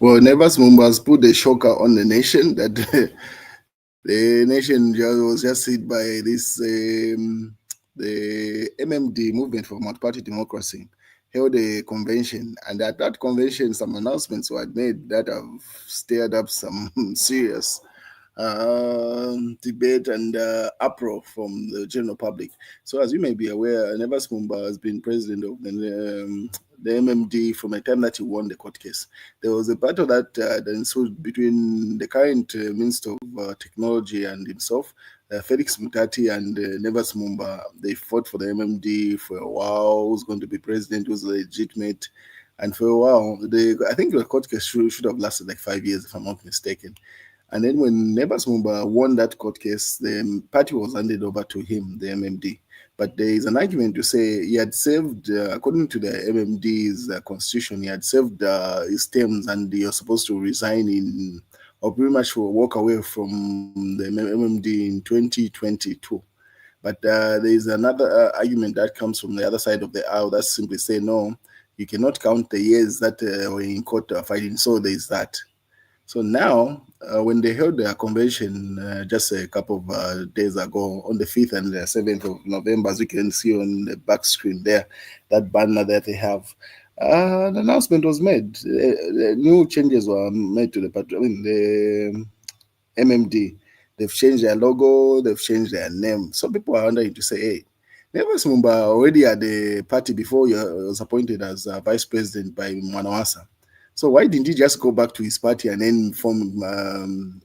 Well, Nevers Mumba's put a shocker on the nation that the nation was just hit by this the MMD, Movement for Multi-Party Democracy, held a convention, and at that convention some announcements were made that have stirred up some serious debate and uproar from the general public. So, as you may be aware, Nevers Mumba has been president of the MMD from the time that he won the court case. There was a battle that ensued between the current Minister of Technology and himself, Felix Mutati and Nevers Mumba. They fought for the MMD for a while. Who's going to be president? Who's legitimate? And for a while, I think the court case should have lasted like 5 years, if I'm not mistaken. And then when Nevers Mumba won that court case, the party was handed over to him, the MMD. But there is an argument to say he had served, according to the MMD's constitution, he had served his terms and he was supposed to resign in, or pretty much walk away from the MMD in 2022. But there is another argument that comes from the other side of the aisle that simply say, no, you cannot count the years that were in court fighting. So there is that. So now, when they held their convention just a couple of days ago, on the 5th and the 7th of November, as you can see on the back screen there, that banner that they have, an announcement was made. New changes were made to the MMD. They've changed their logo, they've changed their name. So people are wondering to say, hey, Nevers Mumba already had the party before he was appointed as vice president by Mwanawasa. So why didn't he just go back to his party and then form,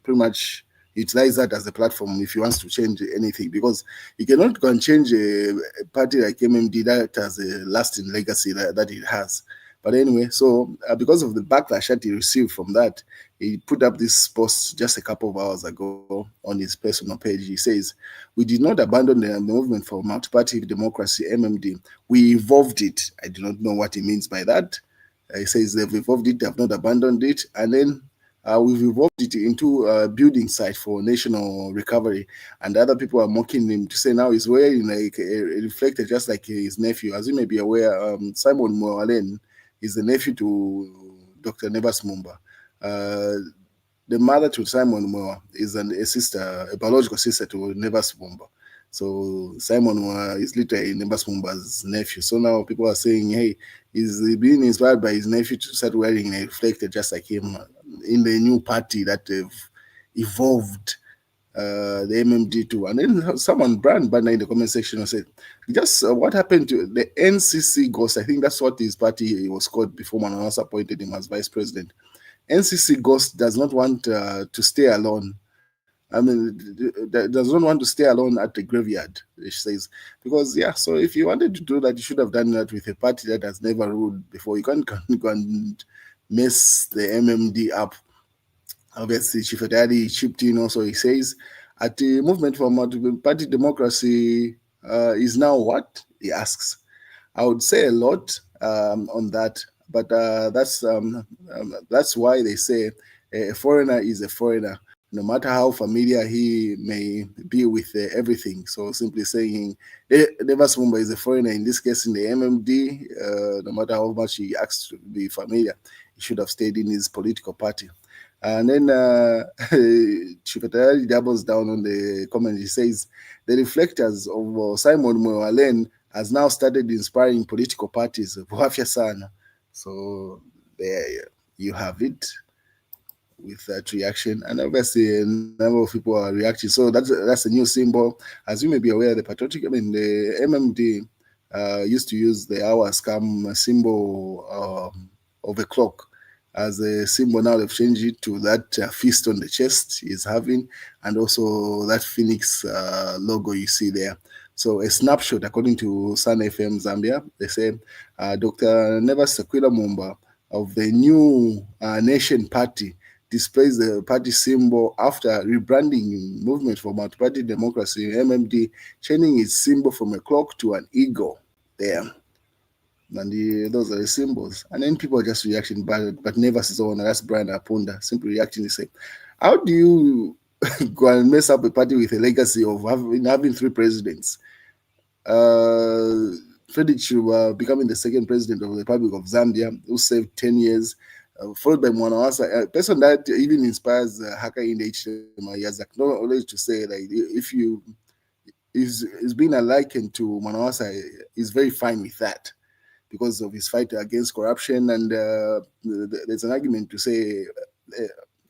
pretty much utilize that as a platform if he wants to change anything? Because you cannot go and change a party like MMD that has a lasting legacy that it has. But anyway, so because of the backlash that he received from that, he put up this post just a couple of hours ago on his personal page. He says, "We did not abandon the movement for multi-party democracy, MMD. We evolved it." I do not know what he means by that. He says they've evolved it, they have not abandoned it. And then we've evolved it into a building site for national recovery. And other people are mocking him to say now he's wearing like a reflector just like his nephew. As you may be aware, Simon Moalen is the nephew to Dr. Nevers Mumba. The mother to Simon Moa is a sister, a biological sister to Nevers Mumba. So Simon is literally Nevers Mumba's nephew. So now people are saying, hey, he's being inspired by his nephew to start wearing a reflector just like him in the new party that they've evolved, the MMD too. And then someone, Brand Banner, in the comment section said, just what happened to the NCC Ghost? I think that's what his party was called before Mananas appointed him as vice president. NCC Ghost does not want to stay alone. I mean, does not want to stay alone at the graveyard, she says. Because, yeah, so if you wanted to do that, you should have done that with a party that has never ruled before. You can't go and mess the MMD up. Obviously, Chief Daddy chipped in also. He says, at the movement for multi-party democracy is now what? He asks. I would say a lot on that, but that's why they say a foreigner is a foreigner, no matter how familiar he may be with everything. So simply saying Nevers Mumba is a foreigner, in this case in the MMD, no matter how much he asks to be familiar, he should have stayed in his political party. And then Chipetari doubles down on the comment. He says, the reflectors of Simon Moalen has now started inspiring political parties. So there you have it with that reaction. And obviously a number of people are reacting. So that's a new symbol. As you may be aware, the MMD used to use the hour scam symbol of a clock as a symbol. Now they've changed it to that fist on the chest he's having, and also that phoenix logo you see there. So a snapshot, according to Sun FM Zambia, they say Dr. Nevers Mumba of the New Nation Party displays the party symbol after rebranding Movement for Multi-Party Democracy, MMD, changing its symbol from a clock to an eagle there. And those are the symbols. And then people are just reacting, but Nevers' own, that's Brian Apunda, simply reacting and say, how do you go and mess up a party with a legacy of having 3 presidents? Frederick Chiluba becoming the second president of the Republic of Zambia, who served 10 years. followed by Mwanawasa, a person that even inspires Haka in the HTML. He has acknowledged to say, like, if you is being likened to Mwanawasa is very fine with that because of his fight against corruption. And there's an argument to say, uh,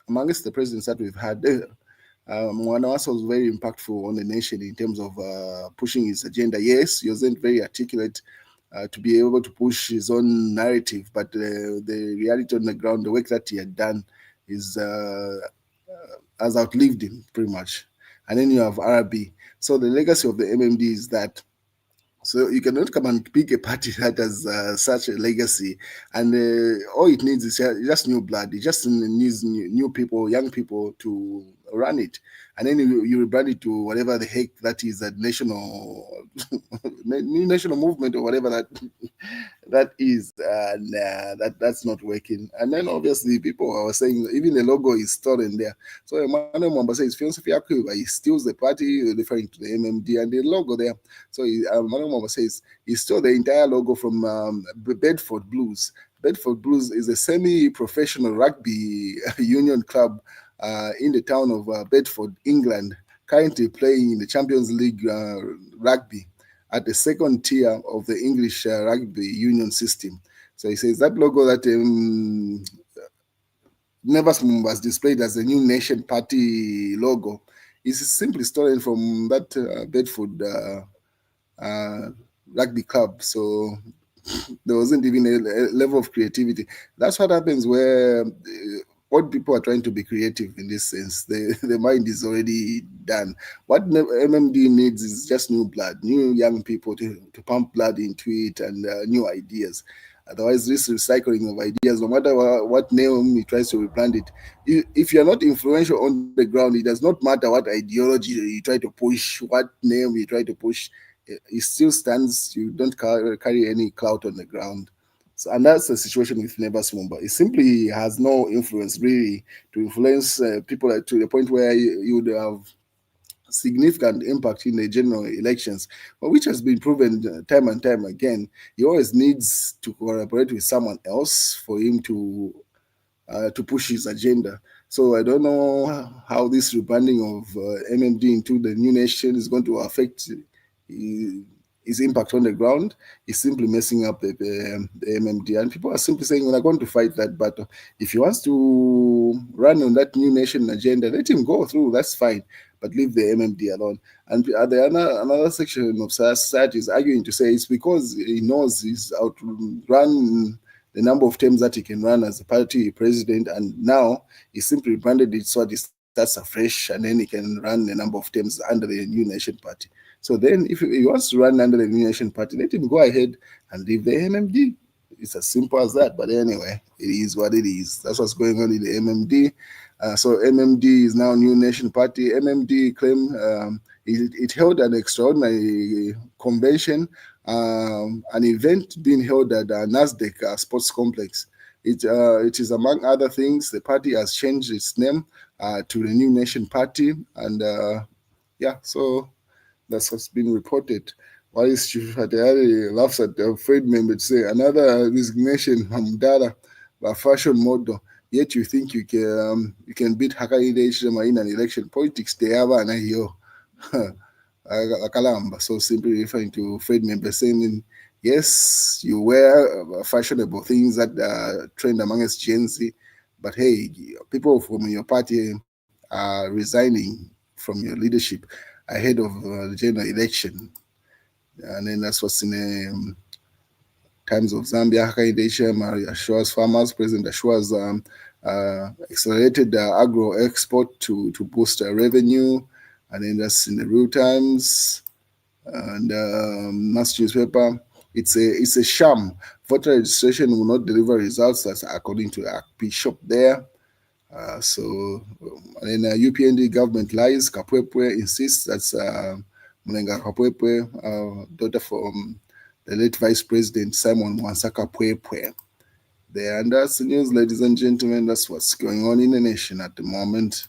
amongst the presidents that we've had, Mwanawasa was very impactful on the nation in terms of pushing his agenda. Yes, he wasn't very articulate to be able to push his own narrative, but the reality on the ground, the work that he had done, is has outlived him pretty much. And then you have RB. So the legacy of the MMD is that, so you cannot come and pick a party that has such a legacy, and all it needs is just new blood. It just needs new people, young people to run it, and then you rebrand it to whatever the heck that is, a national new national movement or whatever that is, and that's not working. And then obviously people are saying even the logo is stolen there. So Emmanuel Mumba says Philosophy Akuba, he steals the party, referring to the MMD and the logo there. So Emmanuel Mumba says he stole the entire logo from Bedford Blues. Bedford Blues is a semi-professional rugby union club in the town of Bedford, England, currently playing in the Champions League rugby at the second tier of the English rugby union system. So he says that logo that Nevers was displayed as the New Nation Party logo is simply stolen from that Bedford rugby club. So there wasn't even a level of creativity. That's what happens where old people are trying to be creative in this sense. The mind is already done. What MMD needs is just new blood, new young people to pump blood into it, and new ideas. Otherwise, this recycling of ideas, no matter what name he tries to rebrand it, if you're not influential on the ground, it does not matter what ideology you try to push, what name you try to push, it still stands. You don't carry any clout on the ground. So, and that's the situation with Nevers Mumba. It simply has no influence really to influence people to the point where you would have significant impact in the general elections, but which has been proven time and time again. He always needs to collaborate with someone else for him to push his agenda. So I don't know how this rebranding of MMD into the new nation is going to affect his impact on the ground. Is simply messing up the MMD, and people are simply saying we're going to fight that battle. If he wants to run on that new nation agenda, let him go through. That's fine, but leave the MMD alone. And another section of society is arguing to say it's because he knows he's outrun the number of terms that he can run as a party president, and now he simply branded it so he starts afresh, and then he can run a number of terms under the New Nation Party. So then, if he wants to run under the New Nation Party, let him go ahead and leave the MMD. It's as simple as that. But anyway, it is what it is. That's what's going on in the MMD. So MMD is now New Nation Party. MMD claim it held an extraordinary convention, an event being held at Nasdaq Sports Complex. It is, among other things, the party has changed its name to the New Nation Party, and yeah, so that's what's been reported. While Chief Hatiari laughs at the Fred member to say another resignation, Hamdala, by fashion model. Yet you think you can beat Hakainde Hichilema in an election. Politics, they have an IO. Kalamba. So simply referring to Fred member saying, yes, you wear fashionable things that trend amongst Gen Z, but hey, people from your party are resigning from your leadership ahead of the general election. And then that's what's in times of Zambia. Hakainde Hichilema assures farmers, President assures accelerated agro export to boost revenue. And then that's in the real times. And Mass newspaper, it's a sham. Voter registration will not deliver results. That's according to the bishop there. And then UPND government lies. Kapwepwe insists that's Mulenga Kapwepwe, daughter from the late Vice President Simon Mwansaka Pwepwe. There, and that's the news, ladies and gentlemen. That's what's going on in the nation at the moment.